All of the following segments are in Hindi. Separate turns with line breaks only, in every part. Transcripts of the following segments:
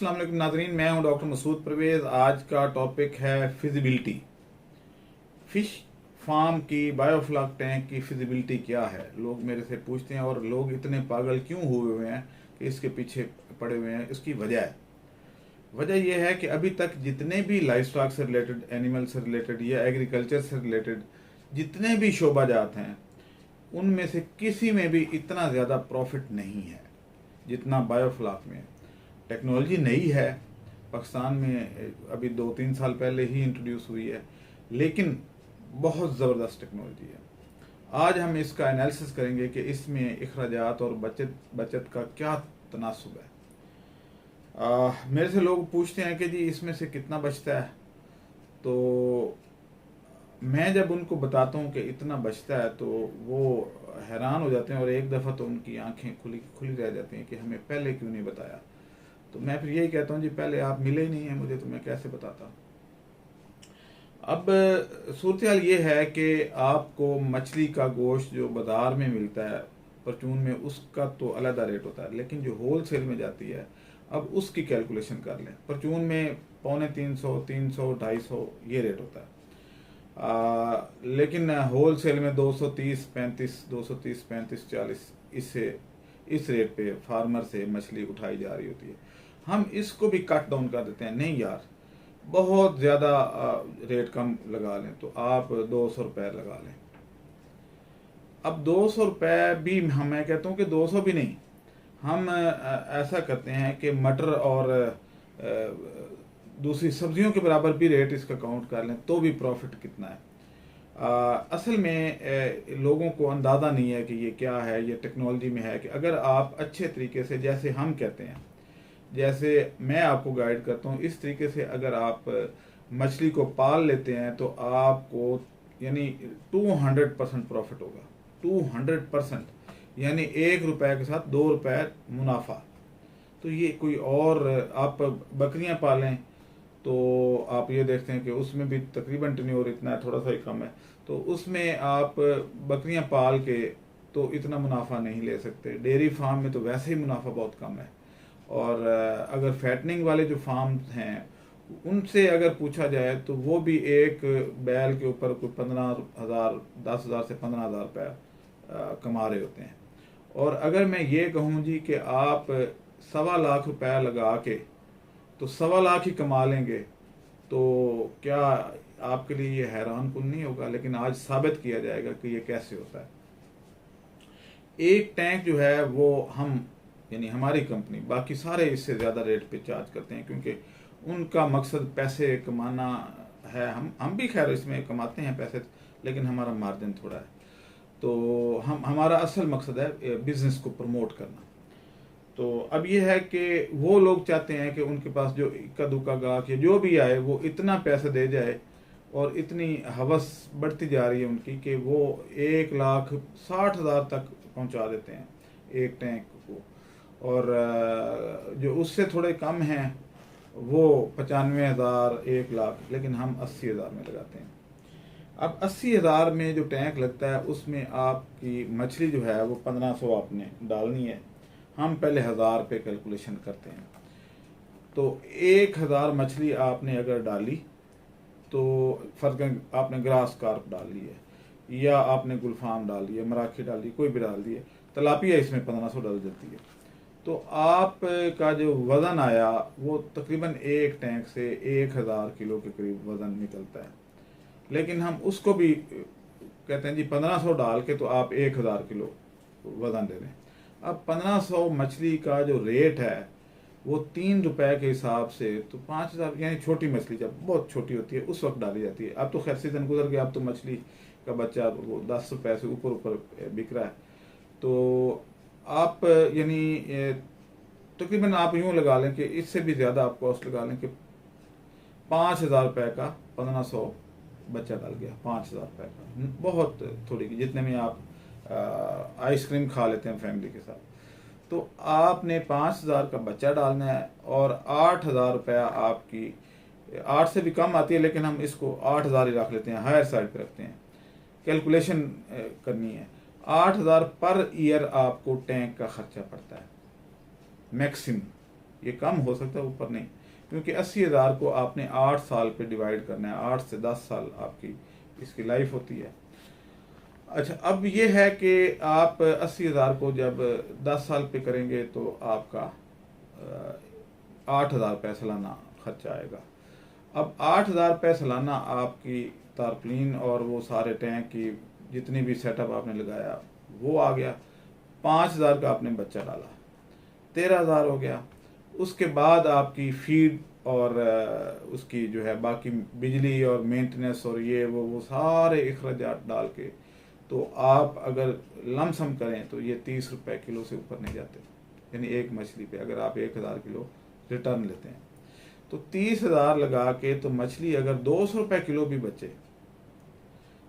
अस्सलाम वालेकुम नाज़रीन, मैं हूं डॉक्टर मसूद परवेज़। आज का टॉपिक है फिजिबिलिटी। फिश फार्म की बायोफ्लॉक टैंक की फिजिबिलिटी क्या है। लोग मेरे से पूछते हैं और लोग इतने पागल क्यों हुए हैं कि इसके पीछे पड़े हुए हैं। इसकी वजह यह है कि अभी तक जितने भी लाइफ स्टॉक से रिलेटेड, एनिमल से रिलेटेड या एग्रीकल्चर से रिलेटेड जितने भी शोबाजात हैं, उनमें से किसी में भी इतना ज़्यादा प्रॉफिट नहीं है जितना बायोफ्लॉक में। टेक्नोलॉजी नई है, पाकिस्तान में अभी 2-3 साल पहले ही इंट्रोड्यूस हुई है, लेकिन बहुत ज़बरदस्त टेक्नोलॉजी है। आज हम इसका एनालिसिस करेंगे कि इसमें अखराजात और बचत का क्या तनासुब है। मेरे से लोग पूछते हैं कि जी इसमें से कितना बचता है, तो मैं जब उनको बताता हूँ कि इतना बचता है तो वो हैरान हो जाते हैं और एक दफ़ा तो उनकी आंखें खुली रह जाती हैं कि हमें पहले क्यों नहीं बताया। तो मैं फिर यही कहता हूँ जी पहले आप मिले ही नहीं हैं मुझे, तो मैं कैसे बताता। अब सूरत हाल ये है कि आपको मछली का गोश्त जो बाज़ार में मिलता है परचून में, उसका तो अलग रेट होता है, लेकिन जो होल सेल में जाती है अब उसकी कैलकुलेशन कर लें। परचून में 250, 300, 250 ये रेट होता है, लेकिन होल सेल में 230, 35, 230, 35, 40 इस रेट पे फार्मर से मछली उठाई जा रही होती है। हम इसको भी कट डाउन कर देते हैं, नहीं यार बहुत ज़्यादा रेट कम लगा लें, तो आप 200 रुपये लगा लें। अब 200 रुपये भी मैं कहता हूँ कि 200 भी नहीं, हम ऐसा करते हैं कि मटर और दूसरी सब्जियों के बराबर भी रेट इसका काउंट कर लें तो भी प्रॉफिट कितना है। असल में लोगों को अंदाज़ा नहीं है कि ये क्या है। ये टेक्नोलॉजी में है कि अगर आप अच्छे तरीके से, जैसे हम कहते हैं, जैसे मैं आपको गाइड करता हूँ, इस तरीके से अगर आप मछली को पाल लेते हैं तो आपको यानी 200% प्रॉफिट होगा। 200%, यानी 1 रुपये के साथ 2 रुपये मुनाफा। तो ये कोई और, आप बकरियां पालें तो आप ये देखते हैं कि उसमें भी तकरीबन टर्नओवर इतना है, थोड़ा सा ही कम है, तो उसमें आप बकरियां पाल के तो इतना मुनाफा नहीं ले सकते। डेयरी फार्म में तो वैसे ही मुनाफा बहुत कम है। और अगर फैटनिंग वाले जो फार्म हैं उनसे अगर पूछा जाए तो वो भी एक बैल के ऊपर कोई 15,000, 10,000 से 15,000 रुपये कमा रहे होते हैं। और अगर मैं ये कहूँ जी कि आप 1.25 लाख रुपया लगा के तो 1.25 लाख ही कमा लेंगे, तो क्या आपके लिए ये हैरान कुन नहीं होगा। लेकिन आज साबित किया जाएगा कि ये कैसे होता है। एक टैंक जो है वो हम यानी हमारी कंपनी, बाकी सारे इससे ज़्यादा रेट पे चार्ज करते हैं क्योंकि उनका मकसद पैसे कमाना है। हम भी खैर इसमें कमाते हैं पैसे, लेकिन हमारा मार्जिन थोड़ा है। तो हमारा असल मकसद है बिज़नेस को प्रमोट करना। तो अब ये है कि वो लोग चाहते हैं कि उनके पास जो इक्का दुक्का गाहक या जो भी आए वो इतना पैसा दे जाए, और इतनी हवस बढ़ती जा रही है उनकी कि वो 1,60,000 तक पहुंचा देते हैं एक टैंक को। और जो उससे थोड़े कम हैं वो 95,000, 1 लाख, लेकिन हम 80,000 में लगाते हैं। अब 80,000 में जो टैंक लगता है उसमें आपकी मछली जो है वो 1500 आपने डालनी है। हम पहले 1,000 पे कैलकुलेशन करते हैं। तो 1,000 मछली आपने अगर डाली तो फर्क आपने ग्रास कार्प डाल ली है या आपने गुलफाम डाल ली है, मराठी डाल दी, कोई भी डाल दी है, तलापिया इसमें 1500 डाल जाती है, तो आपका जो वज़न आया वो तकरीबन एक टैंक से 1,000 किलो के करीब वज़न निकलता है। लेकिन हम उसको भी कहते हैं जी 1500 डाल के तो आप 1,000 किलो वज़न दे दें। अब 1500 मछली का जो रेट है वो 3 रुपए के हिसाब से तो 5,000, यानी छोटी मछली जब बहुत छोटी होती है उस वक्त डाली जाती है। अब तो खैर सीजन गुजर गया, अब तो मछली का बच्चा वो 10 रुपए से ऊपर बिक रहा है। तो आप यानी तकरीबन आप यूँ लगा लें कि इससे भी ज़्यादा आप कॉस्ट लगा लें कि 5,000 रुपये का 1500 बच्चा डाल गया। 5,000 रुपये का बहुत थोड़ी, जितने में आप आइसक्रीम खा लेते हैं फैमिली के साथ। तो आपने 5,000 का बच्चा डालना है और 8,000 रुपया आपकी, 8 से भी कम आती है लेकिन हम इसको 8,000 ही रख लेते हैं, हायर साइड पे रखते हैं, कैलकुलेशन करनी है। 8,000 पर ईयर आपको टैंक का खर्चा पड़ता है मैक्सिमम। ये कम हो सकता है, ऊपर नहीं, क्योंकि 80,000 को आपने 8 साल पे डिवाइड करना है, 8 से 10 साल आपकी इसकी लाइफ होती है। अच्छा, अब ये है कि आप 80,000 को जब 10 साल पे करेंगे तो आपका 8,000 रुपये सालाना खर्चा आएगा। अब 8,000 रुपये सालाना आपकी तारप्लीन और वो सारे टैंक की जितनी भी सेटअप आपने लगाया वो आ गया। 5,000 का आपने बच्चा डाला, 13,000 हो गया। उसके बाद आपकी फीड और उसकी जो है बाकी बिजली और मेंटेनेंस और ये वो सारे अखराजात डाल के तो आप अगर लमसम करें तो ये 30 रुपये किलो से ऊपर नहीं जाते। यानी एक मछली पे अगर आप 1,000 किलो रिटर्न लेते हैं तो 30,000 लगा के तो मछली अगर 200 रुपये किलो भी बचे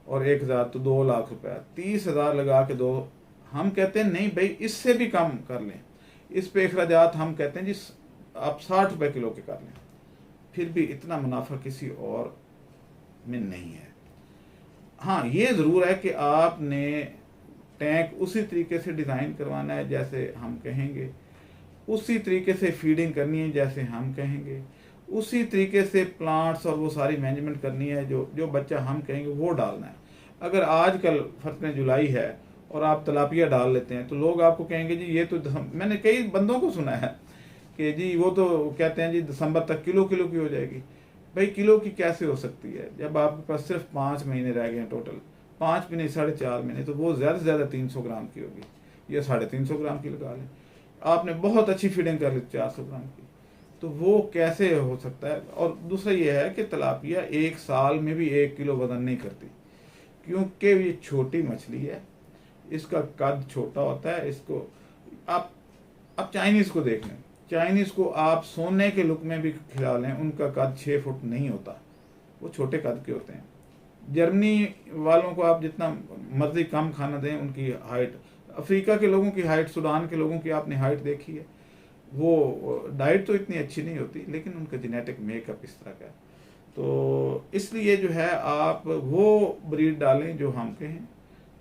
और 1,000 तो 2 लाख रुपया, 30,000 लगा के दो। हम कहते हैं नहीं भाई इससे भी कम कर लें, इस पे अखराजात हम कहते हैं जी आप 60 रुपये किलो के कर लें, फिर भी इतना मुनाफा किसी और में नहीं है। हाँ, ये ज़रूर है कि आपने टैंक उसी तरीके से डिज़ाइन करवाना है जैसे हम कहेंगे, उसी तरीके से फीडिंग करनी है जैसे हम कहेंगे, उसी तरीके से प्लांट्स और वो सारी मैनेजमेंट करनी है जो बच्चा हम कहेंगे वो डालना है। अगर आजकल फर्स्ट जुलाई है और आप तलापिया डाल लेते हैं तो लोग आपको कहेंगे जी ये तो मैंने कई बंदों को सुना है कि जी वो तो कहते हैं जी दिसंबर तक किलो किलो की हो जाएगी। भाई किलो की कैसे हो सकती है जब आपके पास सिर्फ 5 महीने रह गए हैं टोटल, 5 महीने 4.5 महीने, तो वो ज़्यादा से ज़्यादा 300 ग्राम की होगी या 350 ग्राम की लगा लें। आपने बहुत अच्छी फीडिंग कर ली 400 ग्राम की, तो वो कैसे हो सकता है। और दूसरा ये है कि तलापिया 1 साल में भी 1 किलो वजन नहीं करती, क्योंकि ये छोटी मछली है, इसका कद छोटा होता है। इसको आप चाइनीज़ को देख लें, चाइनीज़ को आप सोने के लुक में भी खिला लें, उनका कद 6 फुट नहीं होता, वो छोटे कद के होते हैं। जर्मनी वालों को आप जितना मर्जी कम खाना दें, उनकी हाइट, अफ्रीका के लोगों की हाइट, सूडान के लोगों की आपने हाइट देखी है, वो डाइट तो इतनी अच्छी नहीं होती लेकिन उनका जेनेटिक मेकअप इस तरह का है। तो इसलिए जो है आप वो ब्रीड डालें जो हम कहें,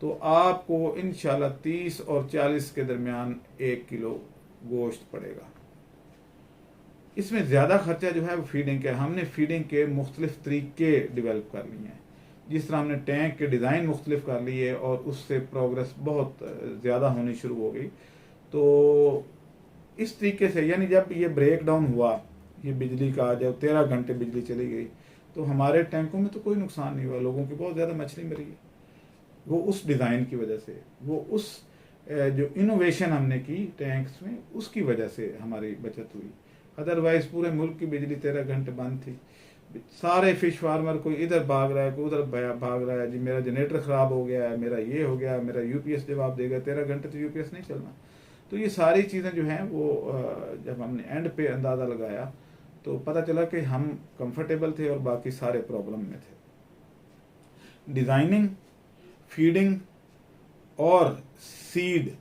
तो आपको इंशाल्लाह 30 और 40 के दरमियान 1 किलो गोश्त पड़ेगा। इसमें ज़्यादा खर्चा जो है वो फीडिंग का। हमने फीडिंग के मुख्तलिफ तरीके डेवलप कर लिए हैं, जिस तरह हमने टैंक के डिज़ाइन मुख्तलिफ कर लिए और उससे प्रोग्रेस बहुत ज़्यादा होनी शुरू हो गई। तो इस तरीके से यानी जब ये ब्रेक डाउन हुआ, ये बिजली का, जब 13 घंटे बिजली चली गई तो हमारे टैंकों में तो कोई नुकसान नहीं हुआ, लोगों की बहुत ज़्यादा मछली मरी है। वो उस डिज़ाइन की वजह से, वो उस जो इनोवेशन हमने की टैंक्स में, उसकी वजह से हमारी बचत हुई। अदरवाइज पूरे मुल्क की बिजली 13 घंटे बंद थी। सारे फिश फार्मर कोई इधर भाग रहा है, कोई उधर भाग रहा है, जी मेरा जनरेटर ख़राब हो गया है, मेरा ये हो गया, मेरा यूपीएस जवाब देगा। 13 घंटे तो यूपीएस नहीं चलना। तो ये सारी चीज़ें जो हैं वो जब हमने एंड पे अंदाज़ा लगाया तो पता चला कि हम कंफर्टेबल थे और बाकी सारे प्रॉब्लम में थे। डिज़ाइनिंग, फीडिंग और सीड,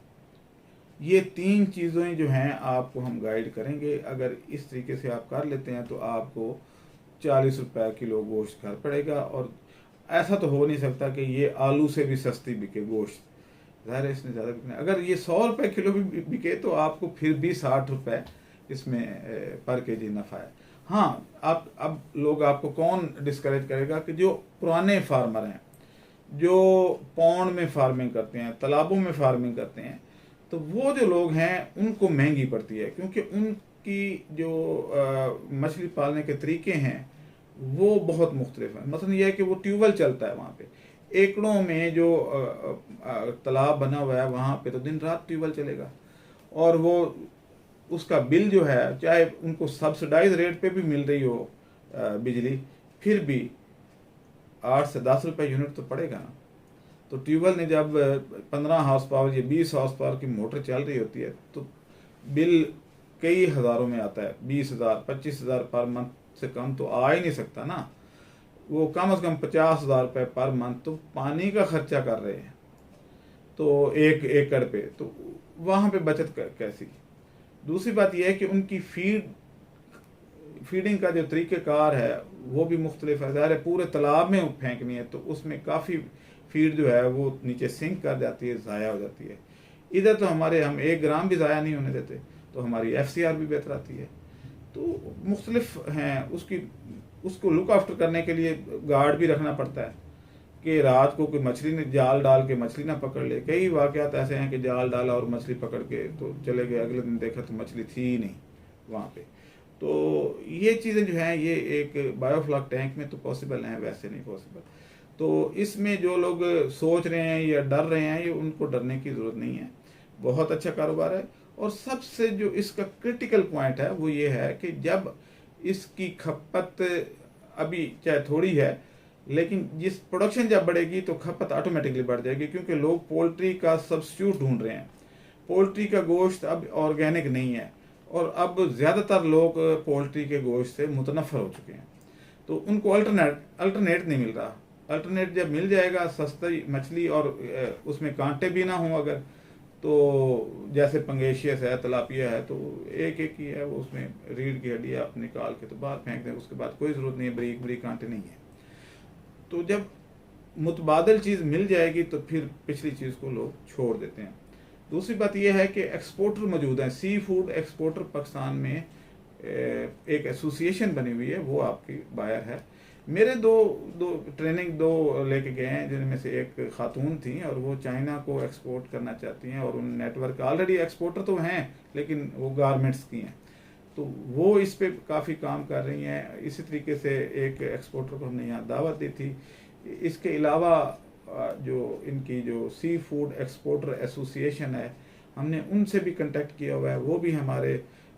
ये 3 चीज़ें जो हैं आपको हम गाइड करेंगे। अगर इस तरीके से आप कर लेते हैं तो आपको 40 रुपये किलो गोश्त घर पड़ेगा। और ऐसा तो हो नहीं सकता कि ये आलू से भी सस्ती बिके गोश्त, ज़ाहिर है इसने ज़्यादा बिकना। अगर ये 100 रुपये किलो भी बिके तो आपको फिर भी 60 रुपये इसमें पर केजी नफ़ा है। हाँ, आप अब लोग आपको कौन डिस्करेज करेगा कि जो पुराने फार्मर हैं, जो पौंड में फार्मिंग करते हैं, तालाबों में फार्मिंग करते हैं, तो वो जो लोग हैं उनको महंगी पड़ती है, क्योंकि उनकी जो मछली पालने के तरीके हैं वो बहुत मुख्तलिफ हैं। मतलब यह है कि वो ट्यूबवेल चलता है वहाँ पे, एकड़ों में जो तालाब बना हुआ है वहाँ पे तो दिन रात ट्यूबवेल चलेगा। और वो उसका बिल जो है, चाहे उनको सब्सिडाइज रेट पे भी मिल रही हो बिजली, फिर भी 8 से 10 रुपये यूनिट तो पड़ेगा ना। तो ट्यूबवेल ने जब 15 हाउस पावर या 20 हाउस पावर की मोटर चल रही होती है तो बिल कई हज़ारों में आता है। 20,000 25,000 पर मंथ से कम तो आ ही नहीं सकता ना। वो कम से कम 50,000 रुपये पर मंथ तो पानी का खर्चा कर रहे हैं, तो 1 एकड़ पे, तो वहाँ पे बचत कैसी। दूसरी बात यह है कि उनकी फीडिंग का जो तरीक़ेकार है वो भी मुख्तलिफ है। ज़ाहिर है पूरे तालाब में फेंकनी है तो उसमें काफ़ी फीड जो है वो नीचे सिंक कर जाती है, ज़ाया हो जाती है। इधर तो हम 1 ग्राम भी ज़ाया नहीं होने देते, तो हमारी FCR भी बेहतर आती है। तो मुख्तलिफ हैं, उसको लुक आफ्टर करने के लिए गार्ड भी रखना पड़ता है कि रात को कोई मछली ने जाल डाल के मछली ना पकड़ ले। कई वाक़यात ऐसे हैं कि जाल डाला और मछली पकड़ के तो चले गए, अगले दिन देखा तो मछली थी ही नहीं वहाँ पे। तो ये चीज़ें जो हैं ये एक बायोफ्लॉक टैंक में तो पॉसिबल हैं, वैसे नहीं पॉसिबल। तो इसमें जो लोग सोच रहे हैं या डर रहे हैं, ये उनको डरने की ज़रूरत नहीं है, बहुत अच्छा कारोबार है। और सबसे जो इसका क्रिटिकल पॉइंट है वो ये है कि जब इसकी खपत अभी चाहे थोड़ी है, लेकिन जिस प्रोडक्शन जब बढ़ेगी तो खपत ऑटोमेटिकली बढ़ जाएगी, क्योंकि लोग पोल्ट्री का सब्स्टिट्यूट ढूंढ रहे हैं। पोल्ट्री का गोश्त अब ऑर्गेनिक नहीं है और अब ज़्यादातर लोग पोल्ट्री के गोश्त से मुतनफ़र हो चुके हैं, तो उनको अल्टरनेट नहीं मिल रहा। अल्टरनेट जब मिल जाएगा सस्ती मछली और उसमें कांटे भी ना हों अगर, तो जैसे पंगेशियस है, तलापिया है, तो एक एक ही है वो, उसमें रीढ़ की हड्डी आप निकाल के तो बाहर फेंक दें, उसके बाद कोई ज़रूरत नहीं है, बरीक बरीक कांटे नहीं है। तो जब मुतबादल चीज़ मिल जाएगी तो फिर पिछली चीज़ को लोग छोड़ देते हैं। दूसरी बात यह है कि एक्सपोर्टर मौजूद हैं, सी फूड एक्सपोर्टर पाकिस्तान में एक एसोसिएशन बनी हुई है, वो आपकी बायर है। मेरे दो ट्रेनिंग लेके गए हैं, जिनमें से एक खातून थी और वो चाइना को एक्सपोर्ट करना चाहती हैं, और उन नेटवर्क ऑलरेडी एक्सपोर्टर तो हैं लेकिन वो गारमेंट्स की हैं, तो वो इस पे काफ़ी काम कर रही हैं। इसी तरीके से एक एक्सपोर्टर को हमने यहाँ दावत दी थी। इसके अलावा जो इनकी जो सी फूड एक्सपोर्टर एसोसिएशन है, हमने उनसे भी कांटेक्ट किया हुआ है, वो भी हमारे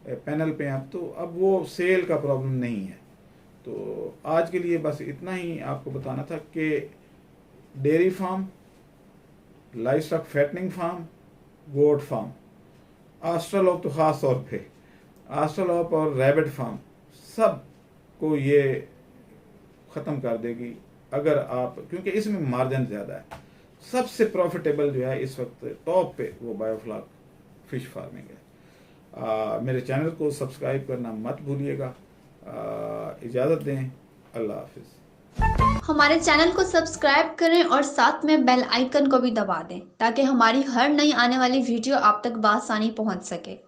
पैनल पे हैं। तो अब वो सेल का प्रॉब्लम नहीं है। तो आज के लिए बस इतना ही आपको बताना था कि dairy farm, livestock fattening farm, goat farm, australorp तो ख़ास तौर पे आस्ट्रालोप और रैबिट फार्म सब को ये ख़त्म कर देगी अगर आप, क्योंकि इसमें मार्जिन ज़्यादा है। सबसे प्रॉफिटेबल जो है इस वक्त टॉप पे वो बायोफ्लॉक फिश फार्मिंग है। मेरे चैनल को सब्सक्राइब करना मत भूलिएगा। इजाज़त दें, अल्लाह हाफिज़।
हमारे चैनल को सब्सक्राइब करें और साथ में बेल आइकन को भी दबा दें ताकि हमारी हर नई आने वाली वीडियो आप तक बआसानी पहुंच सके।